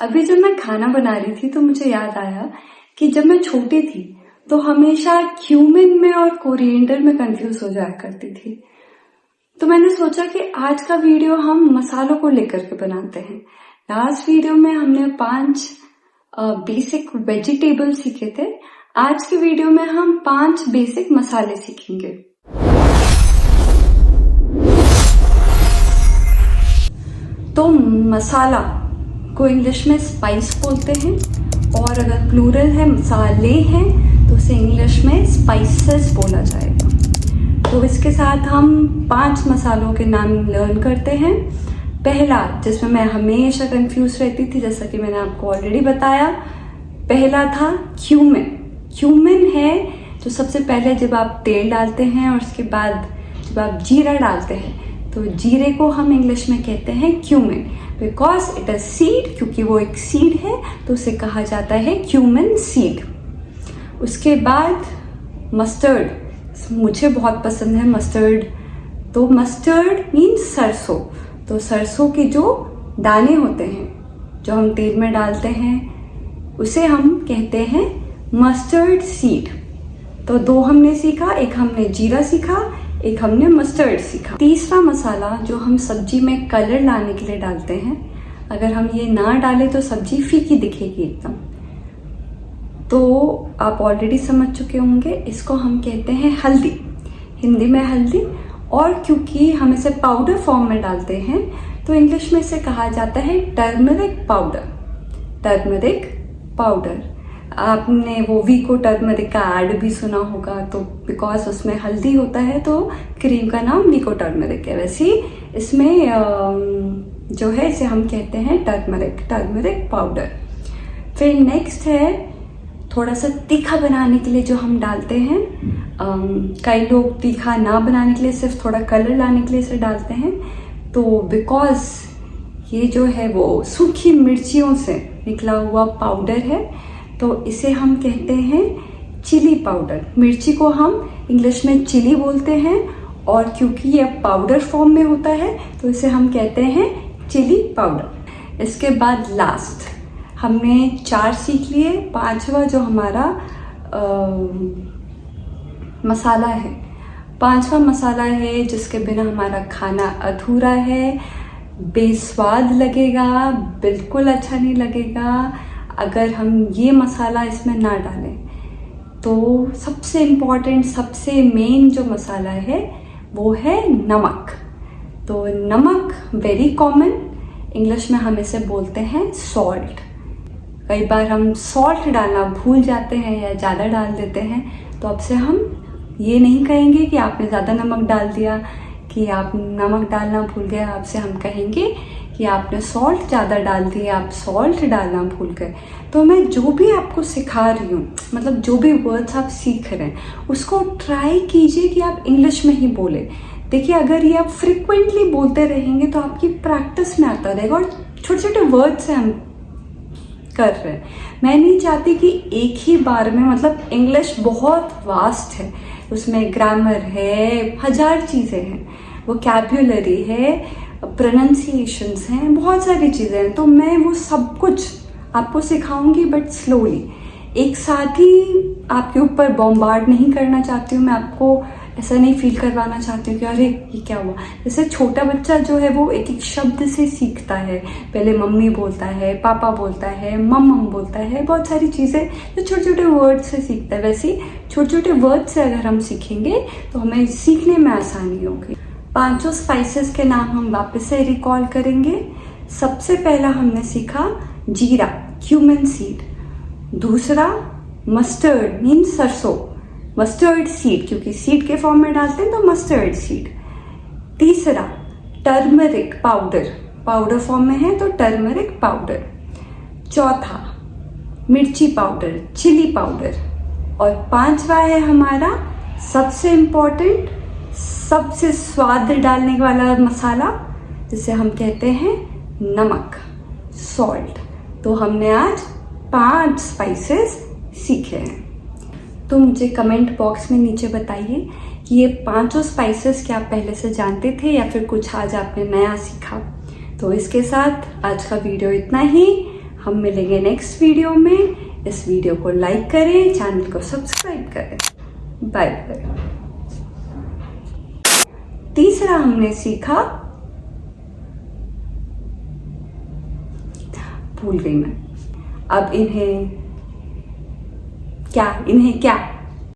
अभी जब मैं खाना बना रही थी तो मुझे याद आया कि जब मैं छोटी थी तो हमेशा क्यूमिन में और कोरिएंडर में कंफ्यूज हो जाया करती थी। तो मैंने सोचा कि आज का वीडियो हम मसालों को लेकर के बनाते हैं। लास्ट वीडियो में हमने 5 बेसिक वेजिटेबल सीखे थे। आज के वीडियो में हम 5 बेसिक मसाले सीखेंगे। तो मसाला को इंग्लिश में स्पाइस बोलते हैं और अगर प्लूरल है मसाले हैं तो उसे इंग्लिश में स्पाइसेस बोला जाएगा। तो इसके साथ हम 5 मसालों के नाम लर्न करते हैं। पहला, जिसमें मैं हमेशा कंफ्यूज रहती थी, जैसा कि मैंने आपको ऑलरेडी बताया, पहला था क्यूमिन। क्यूमिन है जो सबसे पहले जब आप तेल डालते हैं और उसके बाद जब आप जीरा डालते हैं तो जीरे को हम इंग्लिश में कहते हैं cumin, because it is seed. क्योंकि वो एक सीड है तो उसे कहा जाता है क्यूमिन सीड। उसके बाद मस्टर्ड, मुझे बहुत पसंद है मस्टर्ड। तो मस्टर्ड मीन्स सरसों। तो सरसों के जो दाने होते हैं जो हम तेल में डालते हैं उसे हम कहते हैं मस्टर्ड सीड। तो 2 हमने सीखा, एक हमने जीरा सीखा, एक हमने मस्टर्ड सीखा। तीसरा मसाला जो हम सब्जी में कलर लाने के लिए डालते हैं, अगर हम ये ना डालें तो सब्जी फीकी दिखेगी एकदम। तो आप ऑलरेडी समझ चुके होंगे, इसको हम कहते हैं हल्दी, हिंदी में हल्दी। और क्योंकि हम इसे पाउडर फॉर्म में डालते हैं तो इंग्लिश में इसे कहा जाता है टर्मरिक पाउडर। टर्मरिक पाउडर, आपने वो वीको टर्मरिक का ऐड भी सुना होगा। तो बिकॉज उसमें हल्दी होता है तो क्रीम का नाम वीको टर्मरिक है। वैसे इसमें जो है इसे हम कहते हैं टर्मरिक पाउडर। फिर नेक्स्ट है थोड़ा सा तीखा बनाने के लिए जो हम डालते हैं। कई लोग तीखा ना बनाने के लिए सिर्फ थोड़ा कलर लाने के लिए इसे डालते हैं। तो बिकॉज ये जो है वो सूखी मिर्चियों से निकला हुआ पाउडर है तो इसे हम कहते हैं चिली पाउडर। मिर्ची को हम इंग्लिश में चिली बोलते हैं और क्योंकि ये पाउडर फॉर्म में होता है तो इसे हम कहते हैं चिली पाउडर। इसके बाद लास्ट हमने 4 सीख लिए। 5वां जो हमारा मसाला है, 5वां मसाला है जिसके बिना हमारा खाना अधूरा है, बेस्वाद लगेगा, बिल्कुल अच्छा नहीं लगेगा अगर हम ये मसाला इसमें ना डालें। तो सबसे इम्पॉर्टेंट, सबसे मेन जो मसाला है वो है नमक। तो नमक वेरी कॉमन, इंग्लिश में हम इसे बोलते हैं सॉल्ट। कई बार हम सॉल्ट डालना भूल जाते हैं या ज़्यादा डाल देते हैं, तो अब से हम ये नहीं कहेंगे कि आपने ज़्यादा नमक डाल दिया, कि आप नमक डालना भूल गए। आपसे हम कहेंगे कि आपने सॉल्ट ज़्यादा डाल दिया, आप सॉल्ट डालना भूल गए। तो मैं जो भी आपको सिखा रही हूँ, मतलब जो भी वर्ड्स आप सीख रहे हैं उसको ट्राई कीजिए कि आप इंग्लिश में ही बोले। देखिए, अगर ये आप फ्रिक्वेंटली बोलते रहेंगे तो आपकी प्रैक्टिस में आता रहेगा। और छोटे छोटे वर्ड से हम कर रहे हैं। मैं नहीं चाहती कि एक ही बार में, मतलब इंग्लिश बहुत वास्ट है, उसमें ग्रामर है, 1000 चीज़ें हैं, वोकैब्युलरी है, प्रोनाउंसिएशंस हैं, बहुत सारी चीज़ें हैं। तो मैं वो सब कुछ आपको सिखाऊंगी बट स्लोली, एक साथ ही आपके ऊपर बॉम्बार्ड नहीं करना चाहती हूँ। मैं आपको ऐसा नहीं फील करवाना चाहती हूँ कि अरे ये क्या हुआ। जैसे छोटा बच्चा जो है वो एक एक शब्द से सीखता है। पहले मम्मी बोलता है, पापा बोलता है, मम बोलता है, बहुत सारी चीज़ें जो छोटे छोटे वर्ड से सीखता है। वैसे छोटे छोटे वर्ड से अगर हम सीखेंगे तो हमें सीखने में आसानी होगी। 5 स्पाइसेस के नाम हम वापस से रिकॉल करेंगे। सबसे पहला हमने सीखा जीरा, क्यूमिन सीड। दूसरा मस्टर्ड मीन्स सरसों, मस्टर्ड सीड, क्योंकि सीड के फॉर्म में डालते हैं तो मस्टर्ड सीड। तीसरा टर्मरिक पाउडर, पाउडर फॉर्म में है तो टर्मरिक पाउडर। चौथा मिर्ची पाउडर, चिली पाउडर। और 5वां है हमारा सबसे इम्पॉर्टेंट, सबसे स्वाद डालने वाला मसाला जिसे हम कहते हैं नमक, सॉल्ट। तो हमने आज 5 स्पाइसेस सीखे हैं। तो मुझे कमेंट बॉक्स में नीचे बताइए कि ये 5 स्पाइसेस क्या आप पहले से जानते थे या फिर कुछ आज आपने नया सीखा। तो इसके साथ आज का वीडियो इतना ही। हम मिलेंगे नेक्स्ट वीडियो में। इस वीडियो को लाइक करें, चैनल को सब्सक्राइब करें। Bye bye. तीसरा हमने सीखा, भूल गई मैं अब, इन्हें क्या